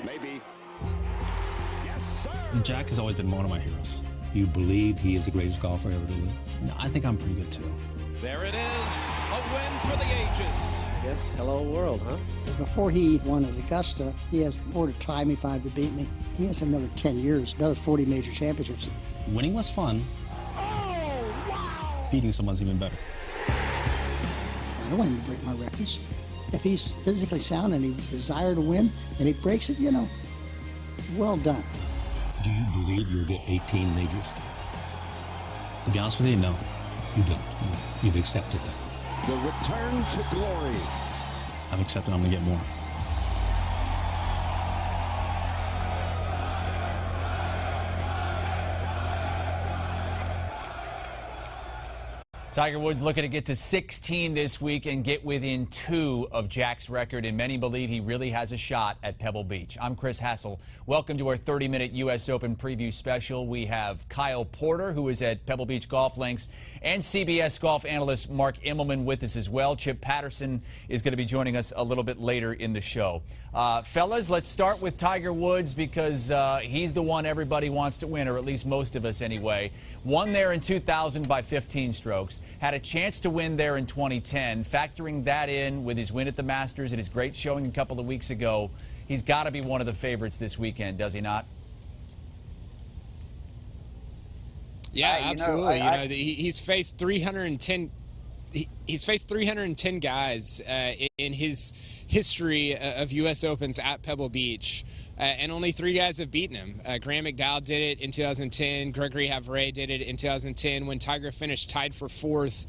Maybe. Yes, sir. Jack has always been one of my heroes. You believe he is the greatest golfer ever to live? No, I think I'm pretty good too. There it is, a win for the ages. I guess hello world, huh? Before he won at Augusta, he has more to tie me, 5 to beat me. He has another 10 years, another 40 major championships. Winning was fun. Oh, wow! Beating someone's even better. I don't want him to break my records. If he's physically sound and he's desire to win, and he breaks it, well done. Do you believe you'll get 18 majors? To be honest with you, no. You don't. You've accepted it. The return to glory. I've accepted I'm going to get more. Tiger Woods looking to get to 16 this week and get within 2 of Jack's record, and many believe he really has a shot at Pebble Beach. I'm Chris Hassel. Welcome to our 30-minute U.S. Open preview special. We have Kyle Porter, who is at Pebble Beach Golf Links, and CBS golf analyst Mark Immelman with us as well. Chip Patterson is going to be joining us a little bit later in the show. Fellas, let's start with Tiger Woods because he's the one everybody wants to win, or at least most of us anyway. Won there in 2000 by 15 strokes. Had a chance to win there in 2010. Factoring that in with his win at the Masters and his great showing a couple of weeks ago, he's got to be one of the favorites this weekend, does he not? Yeah, absolutely. He's faced 310. He's faced 310 guys in his history of U.S. Opens at Pebble Beach. And only 3 guys have beaten him. Graham McDowell did it in 2010. Gregory Havre did it in 2010 when Tiger finished tied for 4th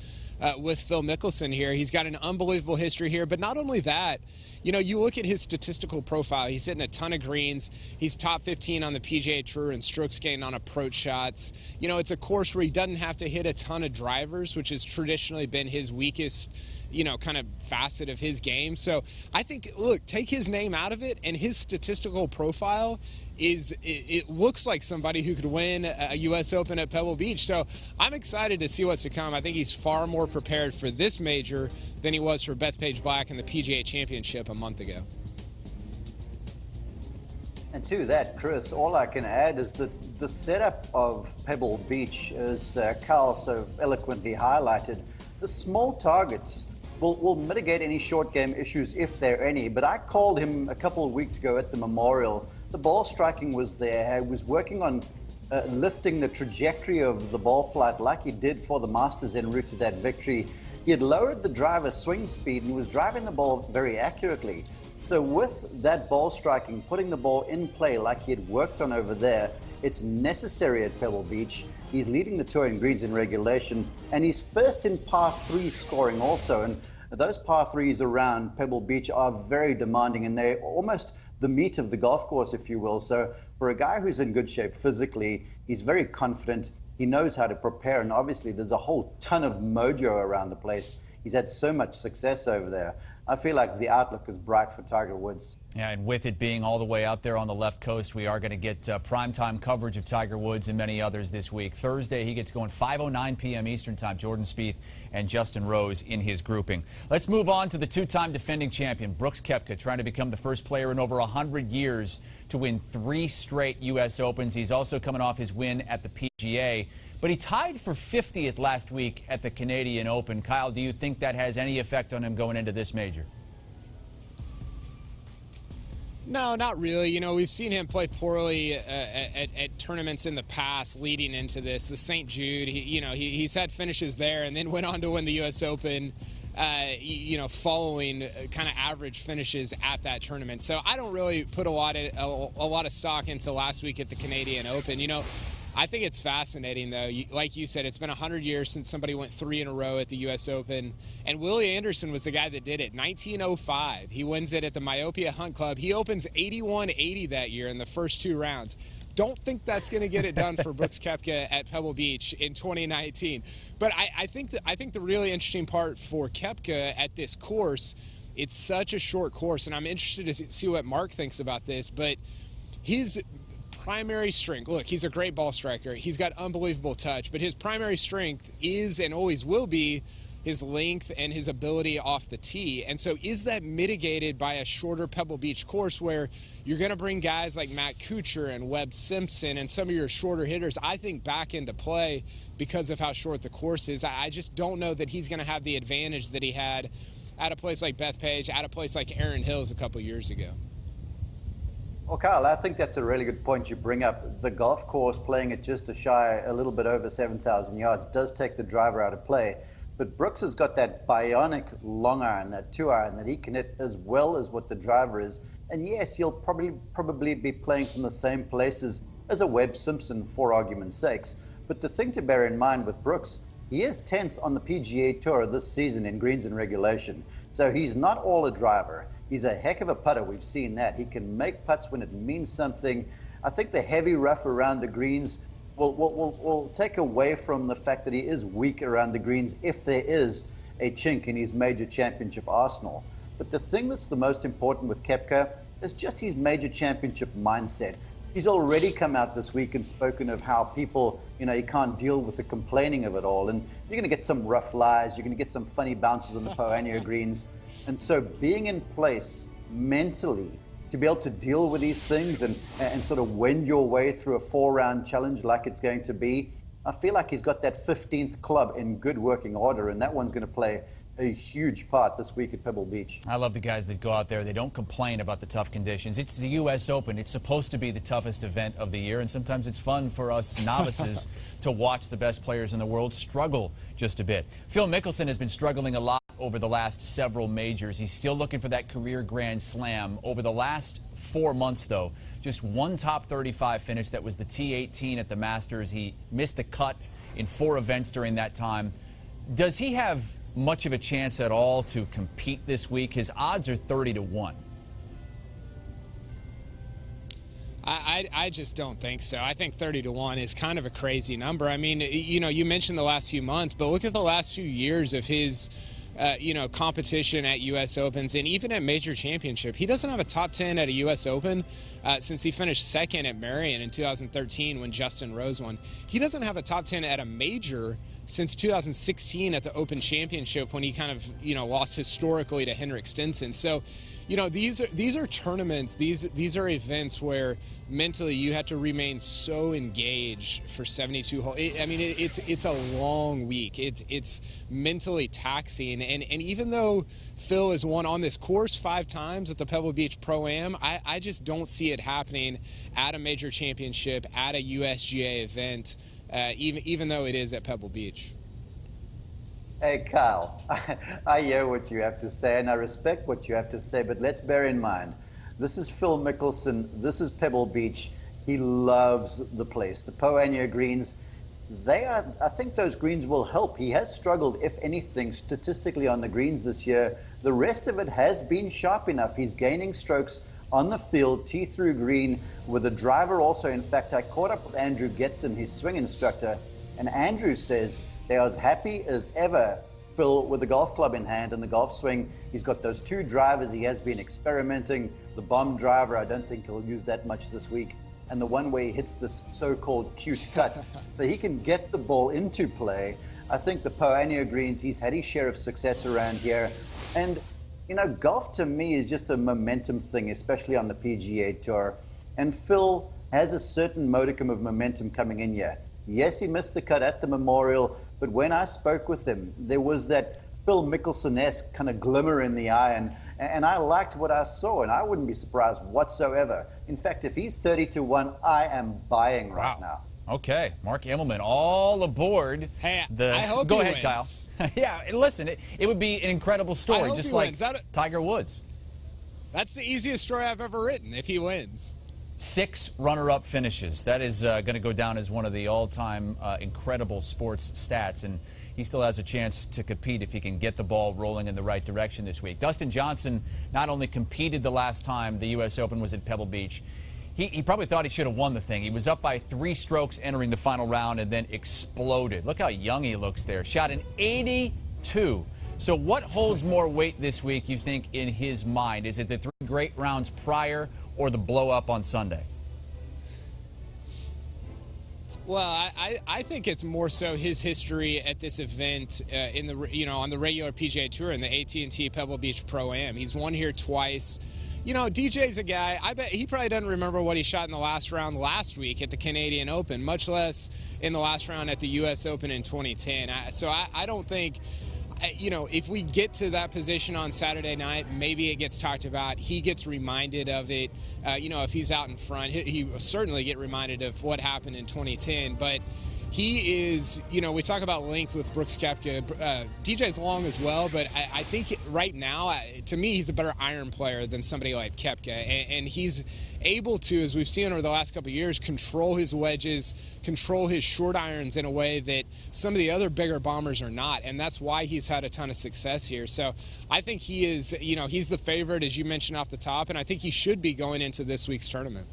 with Phil Mickelson here. He's got an unbelievable history here. But not only that, you look at his statistical profile. He's hitting a ton of greens. He's top 15 on the PGA Tour in strokes gained on approach shots. It's a course where he doesn't have to hit a ton of drivers, which has traditionally been his weakest kind of facet of his game. So I think, look, take his name out of it, and his statistical profile it looks like somebody who could win a U.S. Open at Pebble Beach. So I'm excited to see what's to come. I think he's far more prepared for this major than he was for Bethpage Black in the PGA Championship a month ago. And to that, Chris, all I can add is that the setup of Pebble Beach, as Kyle so eloquently highlighted, the small targets will mitigate any short game issues if there are any. But I called him a couple of weeks ago at the Memorial. The ball striking was there. He was working on lifting the trajectory of the ball flight like he did for the Masters en route to that victory. He had lowered the driver's swing speed and was driving the ball very accurately. So with that ball striking, putting the ball in play like he had worked on over there, it's necessary at Pebble Beach. He's leading the tour in greens in regulation, and he's first in par 3 scoring also. And those par 3s around Pebble Beach are very demanding, and they're almost the meat of the golf course, if you will. So for a guy who's in good shape physically, he's very confident. He knows how to prepare, and obviously there's a whole ton of mojo around the place. He's had so much success over there. I feel like the outlook is bright for Tiger Woods. Yeah, and with it being all the way out there on the left coast, we are going to get primetime coverage of Tiger Woods and many others this week. Thursday, he gets going 5:09 p.m. Eastern Time. Jordan Spieth and Justin Rose in his grouping. Let's move on to the 2-time defending champion, Brooks Koepka, trying to become the first player in over 100 years to win 3 straight U.S. Opens. He's also coming off his win at the PGA. But he tied for 50th last week at the Canadian Open. Kyle, do you think that has any effect on him going into this major? No, not really. We've seen him play poorly at tournaments in the past leading into this. The St. Jude, he's had finishes there and then went on to win the U.S. Open, following kind of average finishes at that tournament. So I don't really put a lot of stock into last week at the Canadian Open. I think it's fascinating, though. Like you said, it's been 100 years since somebody went 3 in a row at the U.S. Open. And Willie Anderson was the guy that did it. 1905. He wins it at the Myopia Hunt Club. He opens 81-80 that year in the first 2 rounds. Don't think that's going to get it done for Brooks Koepka at Pebble Beach in 2019. But I think the really interesting part for Koepka at this course, it's such a short course, and I'm interested to see what Mark thinks about this, but his primary strength, look, he's a great ball striker. He's got unbelievable touch, but his primary strength is and always will be his length and his ability off the tee. And so is that mitigated by a shorter Pebble Beach course where you're going to bring guys like Matt Kuchar and Webb Simpson and some of your shorter hitters, I think, back into play because of how short the course is? I just don't know that he's going to have the advantage that he had at a place like Bethpage, at a place like Erin Hills a couple years ago. Well, Kyle, I think that's a really good point you bring up. The golf course, playing it just a little bit over 7,000 yards, does take the driver out of play. But Brooks has got that bionic long iron, that 2-iron, that he can hit as well as what the driver is. And yes, he'll probably be playing from the same places as a Webb Simpson, for argument's sakes. But the thing to bear in mind with Brooks, he is 10th on the PGA Tour this season in greens and regulation. So he's not all a driver. He's a heck of a putter. We've seen that. He can make putts when it means something. I think the heavy rough around the greens will take away from the fact that he is weak around the greens if there is a chink in his major championship arsenal. But the thing that's the most important with Koepka is just his major championship mindset. He's already come out this week and spoken of how people, he can't deal with the complaining of it all. And you're going to get some rough lies. You're going to get some funny bounces on the Poania greens. And so being in place mentally to be able to deal with these things and sort of wend your way through a 4-round challenge like it's going to be, I feel like he's got that 15th club in good working order, and that one's going to play a huge part this week at Pebble Beach. I love the guys that go out there. They don't complain about the tough conditions. It's the U.S. Open. It's supposed to be the toughest event of the year, and sometimes it's fun for us novices to watch the best players in the world struggle just a bit. Phil Mickelson has been struggling a lot over the last several majors. He's still looking for that career Grand Slam. Over the last 4 months, though, just one top 35 finish. That was the T18 at the Masters. He missed the cut in 4 events during that time. Does he have much of a chance at all to compete this week? His odds are 30-1. I just don't think so. I think 30-1 is kind of a crazy number. I mean, you mentioned the last few months, but look at the last few years of his competition at U.S. Opens and even at Major Championship. He doesn't have a top 10 at a U.S. Open since he finished second at Marion in 2013 when Justin Rose won. He doesn't have a top 10 at a major since 2016 at the Open Championship when he kind of, lost historically to Henrik Stenson. So, these are tournaments, these are events where mentally you have to remain so engaged for 72 holes. It's a long week. It's mentally taxing. And even though Phil has won on this course 5 times at the Pebble Beach Pro-Am, I just don't see it happening at a major championship, at a USGA event, even though it is at Pebble Beach. Hey, Kyle, I hear what you have to say, and I respect what you have to say, but let's bear in mind, this is Phil Mickelson, this is Pebble Beach. He loves the place. The Poania greens, I think those greens will help. He has struggled, if anything, statistically on the greens this year. The rest of it has been sharp enough. He's gaining strokes on the field, tee through green, with the driver also. In fact, I caught up with Andrew Getson, his swing instructor, and Andrew says they're as happy as ever, Phil, with the golf club in hand and the golf swing. He's got those 2 drivers. He has been experimenting. The bomb driver, I don't think he'll use that much this week. And the one where he hits this so-called cute cut. So he can get the ball into play. I think the Poania greens, he's had his share of success around here. And, golf to me is just a momentum thing, especially on the PGA Tour. And Phil has a certain modicum of momentum coming in here. Yes, he missed the cut at the Memorial, but when I spoke with him, there was that Phil Mickelson-esque kind of glimmer in the eye, and I liked what I saw, and I wouldn't be surprised whatsoever. In fact, if he's 30-1, I am buying right now. Okay, Mark Immelman, all aboard. Hey, I hope Go he ahead, wins. Kyle. Yeah, listen, it would be an incredible story, just like Tiger Woods. That's the easiest story I've ever written, if he wins. 6 runner-up finishes. That is going to go down as one of the all-time incredible sports stats, and he still has a chance to compete if he can get the ball rolling in the right direction this week. Dustin Johnson not only competed the last time the U.S. Open was at Pebble Beach, he probably thought he should have won the thing. He was up by 3 strokes entering the final round and then exploded. Look how young he looks there. Shot an 82. So what holds more weight this week, you think, in his mind? Is it the 3 great rounds prior or the blow-up on Sunday? Well, I think it's more so his history at this event in the on the regular PGA Tour in the AT&T Pebble Beach Pro-Am. He's won here twice. DJ's a guy, I bet he probably doesn't remember what he shot in the last round last week at the Canadian Open, much less in the last round at the U.S. Open in 2010. So I don't think, if we get to that position on Saturday night, maybe it gets talked about. He gets reminded of it. If he's out in front, he will certainly get reminded of what happened in 2010. But he is, we talk about length with Brooks Koepka. DJ's long as well, but I think right now, to me, he's a better iron player than somebody like Koepka. And he's able to, as we've seen over the last couple of years, control his wedges, control his short irons in a way that some of the other bigger bombers are not. And that's why he's had a ton of success here. So I think he is, he's the favorite, as you mentioned off the top, and I think he should be going into this week's tournament.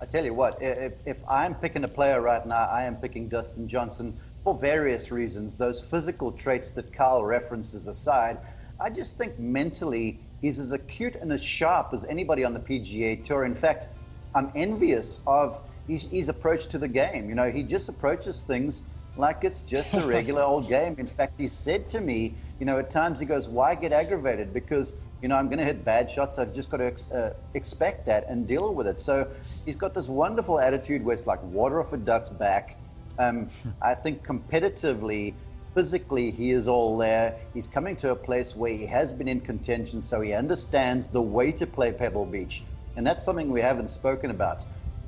I tell you what, if I'm picking a player right now, I am picking Dustin Johnson for various reasons. Those physical traits that Kyle references aside, I just think mentally he's as acute and as sharp as anybody on the PGA Tour. In fact, I'm envious of his approach to the game. He just approaches things like it's just a regular old game. In fact, he said to me, at times he goes, why get aggravated? Because, I'm going to hit bad shots. I've just got to expect that and deal with it. So he's got this wonderful attitude where it's like water off a duck's back. I think competitively, physically, he is all there. He's coming to a place where he has been in contention, so he understands the way to play Pebble Beach. And that's something we haven't spoken about.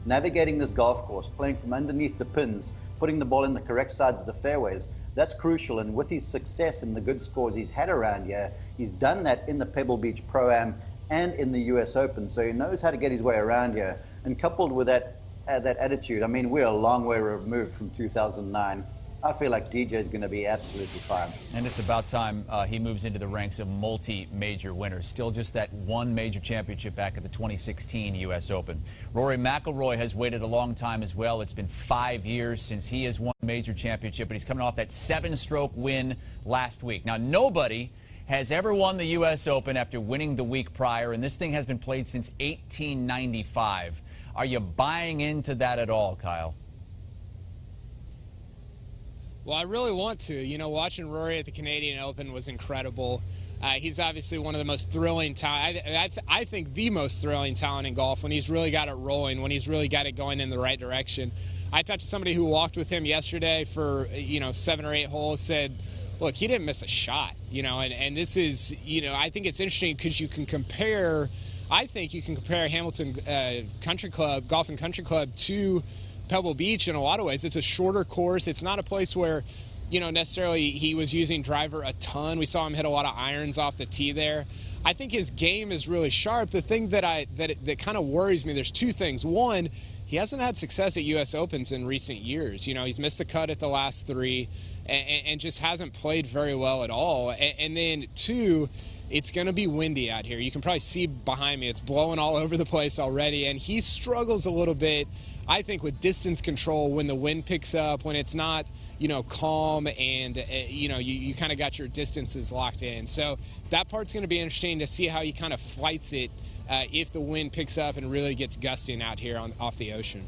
Navigating this golf course, playing from underneath the pins, putting the ball in the correct sides of the fairways, that's crucial. And with his success and the good scores he's had around here, he's done that in the Pebble Beach Pro-Am and in the US Open. So he knows how to get his way around here. And coupled with that attitude, I mean, we're a long way removed from 2009. I feel like DJ is going to be absolutely fine. And it's about time he moves into the ranks of multi-major winners. Still just that one major championship back at the 2016 U.S. Open. Rory McIlroy has waited a long time as well. It's been 5 years since he has won a major championship, but he's coming off that 7-stroke win last week. Now, nobody has ever won the U.S. Open after winning the week prior, and this thing has been played since 1895. Are you buying into that at all, Kyle? Well, I really want to. Watching Rory at the Canadian Open was incredible. He's obviously one of the most thrilling talent. I think the most thrilling talent in golf when he's really got it rolling, when he's really got it going in the right direction. I talked to somebody who walked with him yesterday for 7 or 8 holes, said, look, he didn't miss a shot, and this is, I think it's interesting because you can compare, Hamilton Country Club, Golf and Country Club to Pebble Beach in a lot of ways. It's a shorter course. It's not a place where, necessarily he was using driver a ton. We saw him hit a lot of irons off the tee there. I think his game is really sharp. The thing that kind of worries me, there's 2 things. One, he hasn't had success at U.S. Opens in recent years. He's missed the cut at the last 3 and just hasn't played very well at all. And then 2, it's going to be windy out here. You can probably see behind me. It's blowing all over the place already, and he struggles a little bit, I think, with distance control when the wind picks up, when it's not, calm and, you kind of got your distances locked in. So that part's going to be interesting to see how he kind of flights it if the wind picks up and really gets gusting out here off the ocean.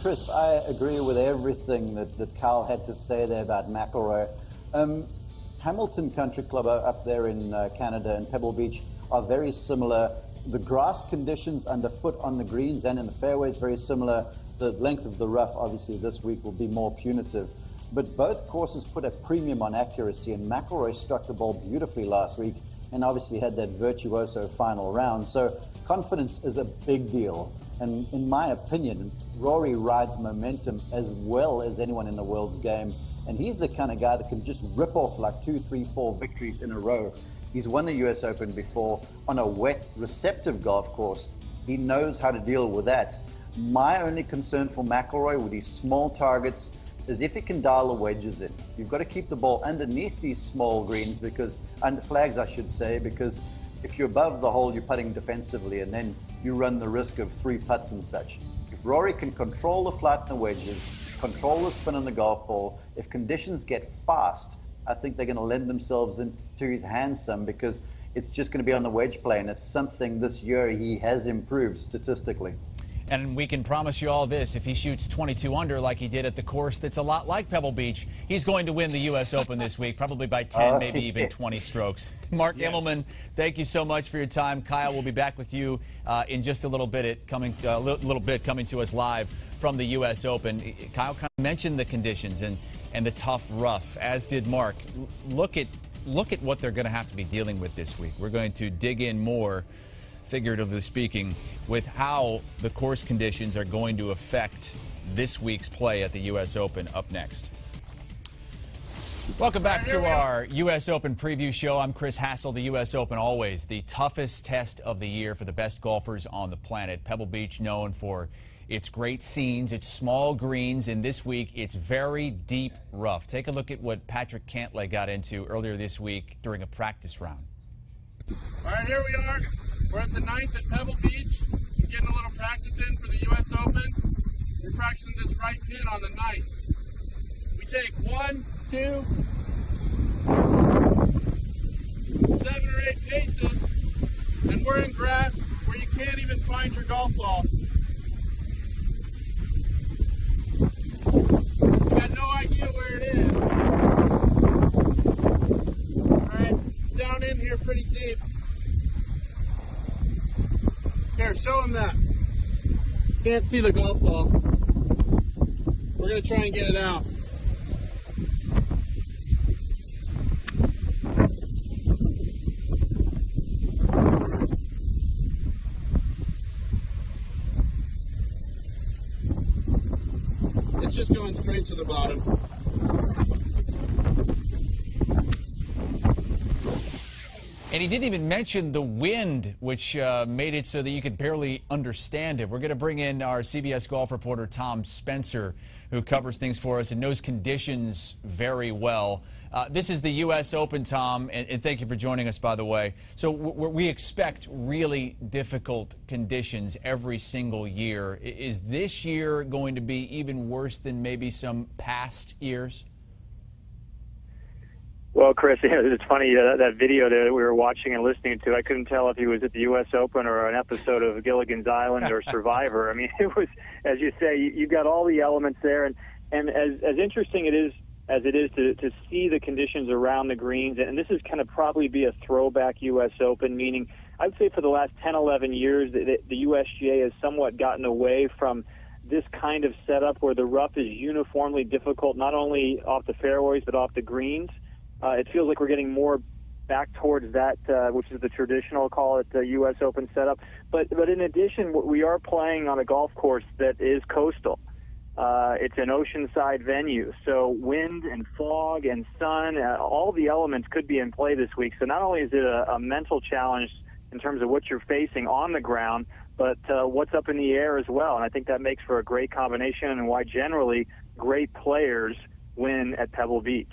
Chris, I agree with everything that Kyle had to say there about McIlroy. Hamilton Country Club up there in Canada and Pebble Beach are very similar. The grass conditions underfoot on the greens and in the fairways very similar. The length of the rough, obviously, this week will be more punitive. But both courses put a premium on accuracy, and McIlroy struck the ball beautifully last week and obviously had that virtuoso final round. So confidence is a big deal. And in my opinion, Rory rides momentum as well as anyone in the world's game. And he's the kind of guy that can just rip off like 2, 3, 4 victories in a row. He's won the US Open before on a wet, receptive golf course. He knows how to deal with that. My only concern for McIlroy with these small targets is if he can dial the wedges in. You've got to keep the ball underneath these small greens, under flags I should say, because if you're above the hole, you're putting defensively, and then you run the risk of 3 putts and such. If Rory can control the flight and the wedges, control the spin on the golf ball, if conditions get fast, I think they're going to lend themselves into his hands some, because it's just going to be on the wedge play, and it's something this year he has improved statistically. And we can promise you all this, if he shoots 22 under like he did at the course that's a lot like Pebble Beach, he's going to win the U.S. Open this week, probably by 10, maybe even 20 strokes. Mark Immelman, thank you so much for your time. Kyle will be back with you in just a little bit, coming to us live from the U.S. Open. Kyle kind of mentioned the conditions and the tough rough, as did Mark. Look at what they're going to have to be dealing with this week. We're going to dig in more, figuratively speaking, with how the course conditions are going to affect this week's play at the U.S. Open up next. Welcome back to our U.S. Open preview show. I'm Chris Hassel. The U.S. Open, always the toughest test of the year for the best golfers on the planet. Pebble Beach, known for its great scenes, its small greens, and this week it's very deep rough. Take a look at what Patrick Cantlay got into earlier this week during a practice round. All right, here we are. We're at the 9th at Pebble Beach, getting a little practice in for the U.S. Open. We're practicing this right pin on the 9th. We take 1, 2, 7 or 8 paces, and we're in grass where you can't even find your golf ball. You got no idea where it is. All right, it's down in here pretty deep. Here, show him that. Can't see the golf ball. We're going to try and get it out. It's just going straight to the bottom. And he didn't even mention the wind, which made it so that you could barely understand it. We're going to bring in our CBS golf reporter, Tom Spencer, who covers things for us and knows conditions very well. This is the U.S. Open, Tom, and thank you for joining us, by the way. So we expect really difficult conditions every single year. Is this year going to be even worse than maybe some past years? Well, Chris, it's funny, that video that we were watching and listening to, I couldn't tell if he was at the U.S. Open or an episode of Gilligan's Island or Survivor. I mean, it was, as you say, you got all the elements there. And as interesting it is to see the conditions around the greens, and this is kind of probably be a throwback U.S. Open, meaning I'd say for the last 10, 11 years, the USGA has somewhat gotten away from this kind of setup where the rough is uniformly difficult, not only off the fairways, but off the greens. It feels like we're getting more back towards that, which is the traditional, call it, U.S. Open setup. But in addition, we are playing on a golf course that is coastal. It's an oceanside venue, so wind and fog and sun, all the elements could be in play this week. So not only is it a mental challenge in terms of what you're facing on the ground, but what's up in the air as well. And I think that makes for a great combination and why generally great players win at Pebble Beach.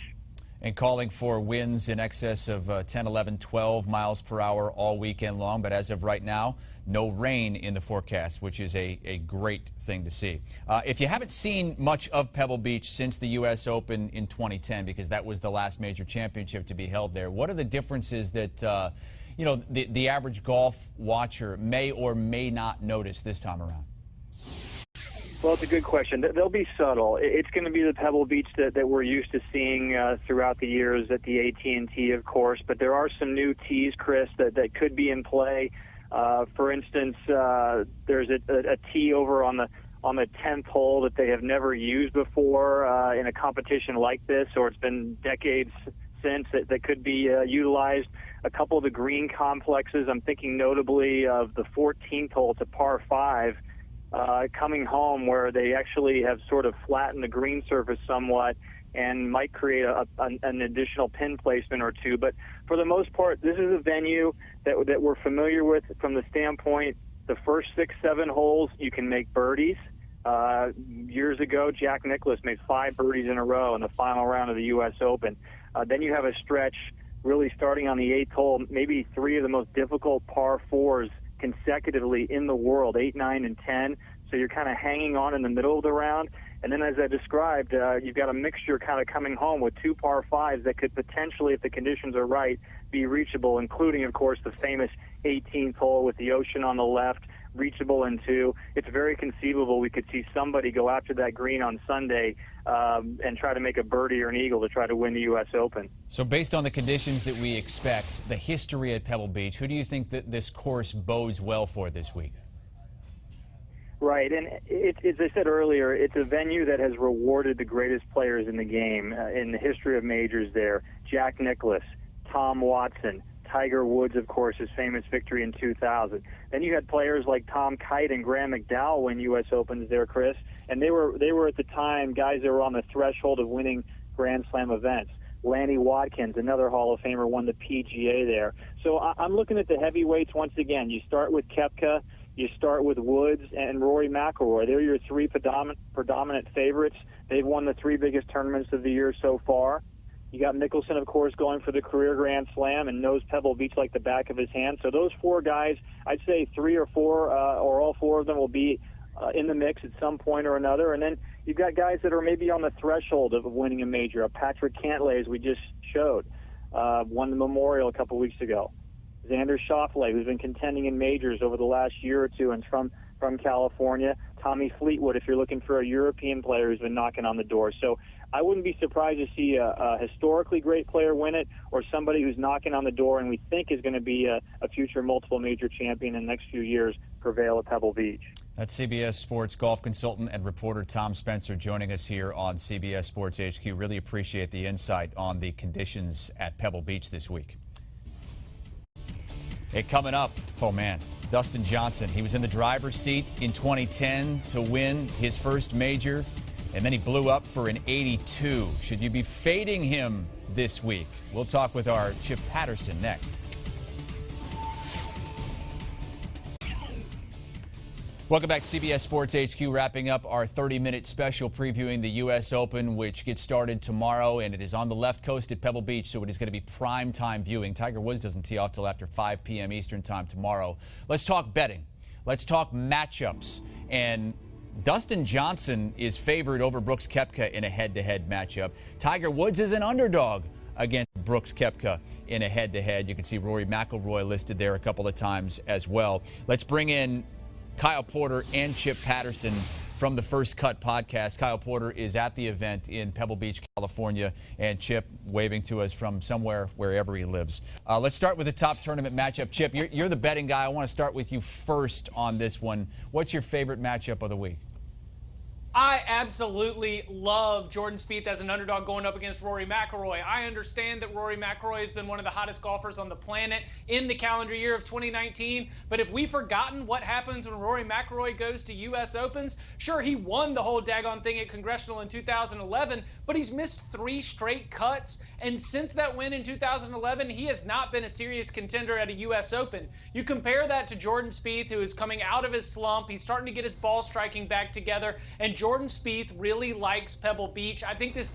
And calling for winds in excess of 10, 11, 12 miles per hour all weekend long. But as of right now, no rain in the forecast, which is a great thing to see. If you haven't seen much of Pebble Beach since the U.S. Open in 2010, because that was the last major championship to be held there, what are the differences that the average golf watcher may or may not notice this time around? Well, it's a good question. They'll be subtle. It's going to be the Pebble Beach that we're used to seeing throughout the years at the AT&T, of course. But there are some new tees, Chris, that could be in play. For instance, there's a tee over on the 10th hole that they have never used before in a competition like this, or it's been decades since that could be utilized. A couple of the green complexes, I'm thinking notably of the 14th hole. It's a par 5. Coming home where they actually have sort of flattened the green surface somewhat and might create an additional pin placement or two. But for the most part, this is a venue that we're familiar with from the standpoint the first 6, 7 holes you can make birdies. Years ago, Jack Nicklaus made 5 birdies in a row in the final round of the U.S. Open. Then you have a stretch really starting on the 8th hole, maybe 3 of the most difficult par 4s consecutively in the world, 8, 9, and 10. So you're kind of hanging on in the middle of the round. And then, as I described, you've got a mixture kind of coming home with 2 par 5s that could potentially, if the conditions are right, be reachable, including, of course, the famous 18th hole with the ocean on the left, reachable in 2. It's very conceivable we could see somebody go after that green on Sunday and try to make a birdie or an eagle to try to win the U.S. Open. So based on the conditions that we expect, the history at Pebble Beach, who do you think that this course bodes well for this week? Right, and as I said earlier, it's a venue that has rewarded the greatest players in the game in the history of majors there. Jack Nicklaus, Tom Watson, Tiger Woods, of course, his famous victory in 2000. Then you had players like Tom Kite and Graham McDowell win U.S. Opens there, Chris, and they were at the time guys that were on the threshold of winning Grand Slam events. Lanny Watkins, another Hall of Famer, won the PGA there. So I'm looking at the heavyweights once again. You start with Koepka, you start with Woods and Rory McIlroy. They're your 3 predominant favorites. They've won the 3 biggest tournaments of the year so far. You got Mickelson, of course, going for the career Grand Slam and knows Pebble Beach like the back of his hand. So those 4 guys, I'd say 3 or 4 or all 4 of them will be in the mix at some point or another. And then you've got guys that are maybe on the threshold of winning a major. Patrick Cantlay, as we just showed, won the Memorial a couple weeks ago. Xander Schauffele, who's been contending in majors over the last year or two and from California. Tommy Fleetwood, if you're looking for a European player who's been knocking on the door. So I wouldn't be surprised to see a historically great player win it, or somebody who's knocking on the door and we think is going to be a future multiple major champion in the next few years prevail at Pebble Beach. That's CBS Sports golf consultant and reporter Tom Spencer joining us here on CBS Sports HQ. Really appreciate the insight on the conditions at Pebble Beach this week. Hey, coming up, oh man, Dustin Johnson. He was in the driver's seat in 2010 to win his first major, and then he blew up for an 82. Should you be fading him this week? We'll talk with our Chip Patterson next. Welcome back to CBS Sports HQ, wrapping up our 30-minute special previewing the U.S. Open, which gets started tomorrow, and it is on the left coast at Pebble Beach, so it is going to be prime time viewing. Tiger Woods doesn't tee off till after 5 p.m. Eastern time tomorrow. Let's talk betting. Let's talk matchups. And Dustin Johnson is favored over Brooks Koepka in a head-to-head matchup. Tiger Woods is an underdog against Brooks Koepka in a head-to-head. You can see Rory McIlroy listed there a couple of times as well. Let's bring in Kyle Porter and Chip Patterson from the First Cut podcast. Kyle Porter is at the event in Pebble Beach, California, and Chip waving to us from somewhere, wherever he lives. Let's start with the top tournament matchup. Chip, you're the betting guy. I want to start with you first on this one. What's your favorite matchup of the week? I absolutely love Jordan Spieth as an underdog going up against Rory McIlroy. I understand that Rory McIlroy has been one of the hottest golfers on the planet in the calendar year of 2019, but have we forgotten what happens when Rory McIlroy goes to U.S. Opens? Sure, he won the whole daggone thing at Congressional in 2011, but he's missed 3 straight cuts, and since that win in 2011, he has not been a serious contender at a U.S. Open. You compare that to Jordan Spieth, who is coming out of his slump. He's starting to get his ball striking back together, and Jordan Spieth really likes Pebble Beach. I think this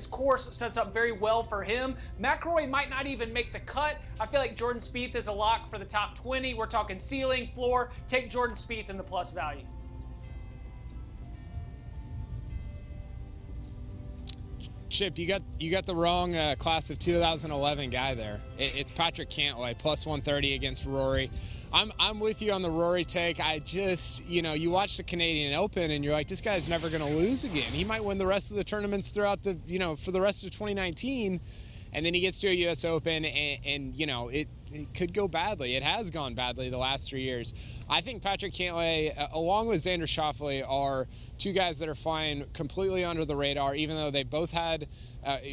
course sets up very well for him. McIlroy might not even make the cut. I feel like Jordan Spieth is a lock for the top 20. We're talking ceiling, floor. Take Jordan Spieth in the plus value. Chip, you got the wrong class of 2011 guy there. It's Patrick Cantlay, plus 130 against Rory. I'm with you on the Rory take. I just, you watch the Canadian Open and you're like, this guy's never going to lose again. He might win the rest of the tournaments throughout the, for the rest of 2019. And then he gets to a U.S. Open and it could go badly. It has gone badly the last 3 years. I think Patrick Cantlay, along with Xander Schauffele, are 2 guys that are flying completely under the radar, even though they both had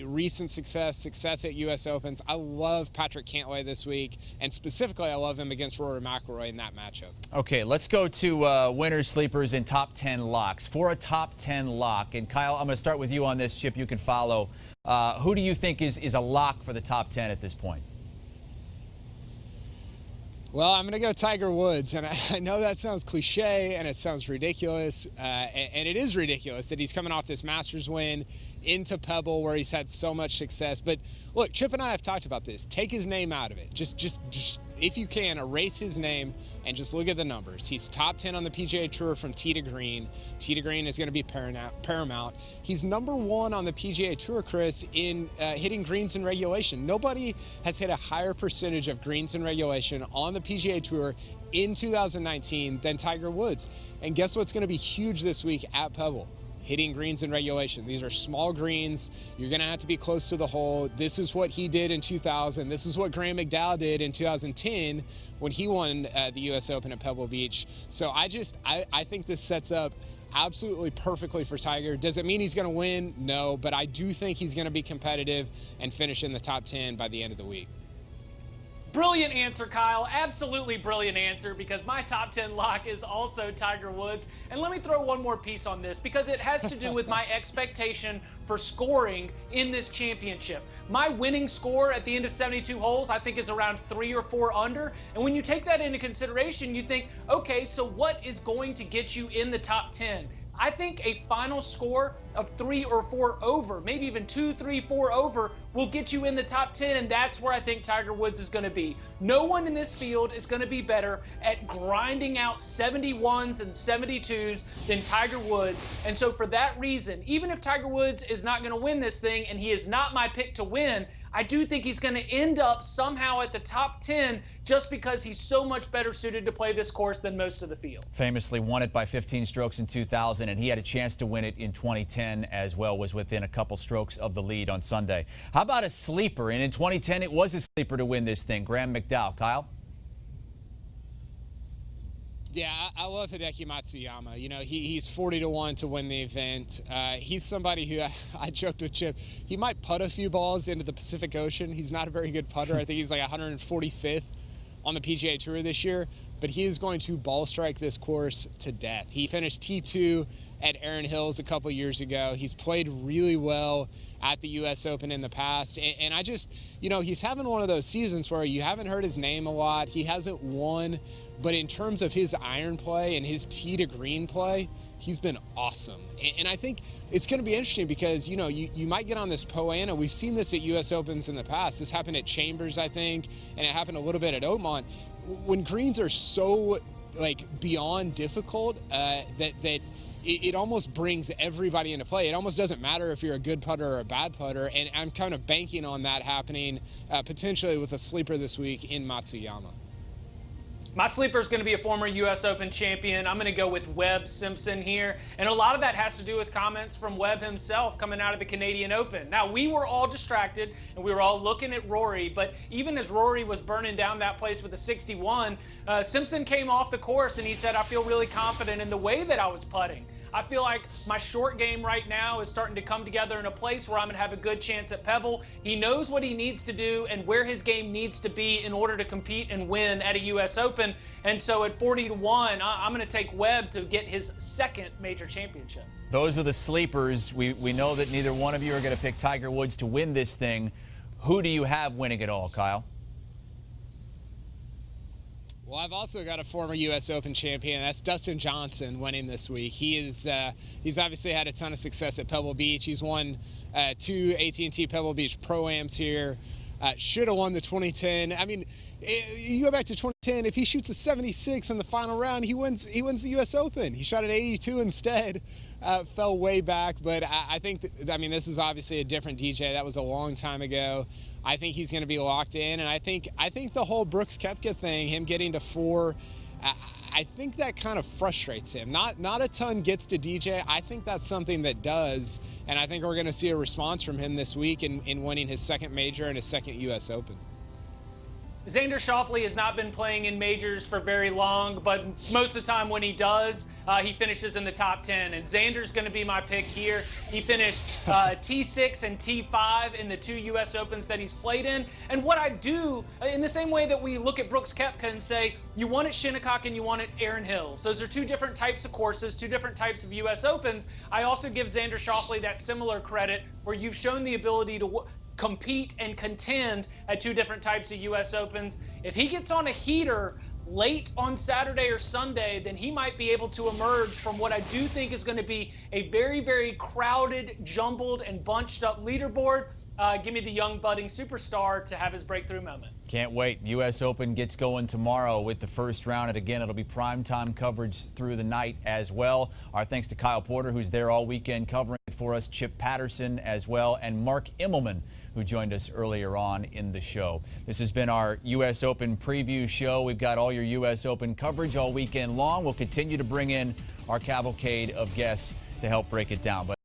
recent success at U.S. Opens. I love Patrick Cantlay this week, and specifically I love him against Rory McIlroy in that matchup. Okay, let's go to winners, sleepers, and top 10 locks. For a top 10 lock, and Kyle, I'm going to start with you on this. Chip, you can follow. Who do you think is a lock for the top 10 at this point? Well, I'm going to go Tiger Woods, and I know that sounds cliche and it sounds ridiculous, and it is ridiculous that he's coming off this Masters win into Pebble where he's had so much success. But look, Chip and I have talked about this. Take his name out of it. Just if you can, erase his name and just look at the numbers. He's top 10 on the PGA Tour from tee to green. Tee to green is going to be paramount. He's number 1 on the PGA Tour, Chris, in hitting greens in regulation. Nobody has hit a higher percentage of greens in regulation on the PGA Tour in 2019 than Tiger Woods. And guess what's going to be huge this week at Pebble? Hitting greens in regulation. These are small greens. You're going to have to be close to the hole. This is what he did in 2000. This is what Graham McDowell did in 2010 when he won the U.S. Open at Pebble Beach. So I think this sets up absolutely perfectly for Tiger. Does it mean he's going to win? No, but I do think he's going to be competitive and finish in the top 10 by the end of the week. Brilliant answer, Kyle. Absolutely brilliant answer, because my top 10 lock is also Tiger Woods. And let me throw one more piece on this, because it has to do with my expectation for scoring in this championship. My winning score at the end of 72 holes, I think, is around 3 or 4 under. And when you take that into consideration, you think, okay, so what is going to get you in the top 10? I think a final score of 3 or 4 over, maybe even 2, 3, 4 over, will get you in the top 10, and that's where I think Tiger Woods is going to be. No one in this field is going to be better at grinding out 71s and 72s than Tiger Woods. And so for that reason, even if Tiger Woods is not going to win this thing, and he is not my pick to win, I do think he's going to end up somehow at the top 10 just because he's so much better suited to play this course than most of the field. Famously won it by 15 strokes in 2000, and he had a chance to win it in 2010 as well, was within a couple strokes of the lead on Sunday. How about a sleeper? And in 2010, it was a sleeper to win this thing, Graham McDowell. Kyle? Yeah, I love Hideki Matsuyama. You know, he's 40-1 to win the event. He's somebody who, I joked with Chip, he might putt a few balls into the Pacific Ocean. He's not a very good putter. I think he's like 145th on the PGA Tour this year, but he is going to ball strike this course to death. He finished T2 at Erin Hills a couple years ago. He's played really well at the U.S. Open in the past. And I just, you know, he's having one of those seasons where you haven't heard his name a lot. He hasn't won, but in terms of his iron play and his tee to green play, he's been awesome. And I think it's going to be interesting because, you know, you might get on this Poana. We've seen this at U.S. Opens in the past. This happened at Chambers, I think, and it happened a little bit at Oakmont. When greens are so, like, beyond difficult, that it almost brings everybody into play. It almost doesn't matter if you're a good putter or a bad putter, and I'm kind of banking on that happening potentially with a sleeper this week in Matsuyama. My sleeper is going to be a former U.S. Open champion. I'm going to go with Webb Simpson here. And a lot of that has to do with comments from Webb himself coming out of the Canadian Open. Now, we were all distracted, and we were all looking at Rory. But even as Rory was burning down that place with a 61, Simpson came off the course, and he said, I feel really confident in the way that I was putting. I feel like my short game right now is starting to come together in a place where I'm going to have a good chance at Pebble. He knows what he needs to do and where his game needs to be in order to compete and win at a U.S. Open. And so at 40-1, I'm going to take Webb to get his second major championship. Those are the sleepers. We know that neither one of you are going to pick Tiger Woods to win this thing. Who do you have winning it all, Kyle? Well, I've also got a former U.S. Open champion. That's Dustin Johnson winning this week. He's obviously had a ton of success at Pebble Beach. He's won 2 AT&T Pebble Beach Pro-Ams here. Should have won the 2010. I mean, you go back to 2010, if he shoots a 76 in the final round, he wins the U.S. Open. He shot an 82 instead. Fell way back, but I think, I mean, this is obviously a different DJ. That was a long time ago. I think he's going to be locked in, and I think the whole Brooks Koepka thing, him getting to 4, I think that kind of frustrates him. Not a ton gets to DJ. I think that's something that does, and I think we're going to see a response from him this week in winning his second major and his second U.S. Open. Xander Schauffele has not been playing in majors for very long, but most of the time when he does, he finishes in the top 10. And Xander's going to be my pick here. He finished T6 and T5 in the 2 U.S. Opens that he's played in. And what I do, in the same way that we look at Brooks Koepka and say, you won at Shinnecock and you won at Erin Hills. Those are 2 different types of courses, 2 different types of U.S. Opens. I also give Xander Schauffele that similar credit where you've shown the ability to compete and contend at 2 different types of U.S. Opens. If he gets on a heater late on Saturday or Sunday, then he might be able to emerge from what I do think is going to be a very, very crowded, jumbled, and bunched up leaderboard give me the young budding superstar to have his breakthrough moment. Can't wait. U.S. Open gets going tomorrow with the first round. And again, it'll be primetime coverage through the night as well. Our thanks to Kyle Porter, who's there all weekend covering for us, Chip Patterson as well, and Mark Immelman, who joined us earlier on in the show. This has been our U.S. Open preview show. We've got all your U.S. Open coverage all weekend long. We'll continue to bring in our cavalcade of guests to help break it down. But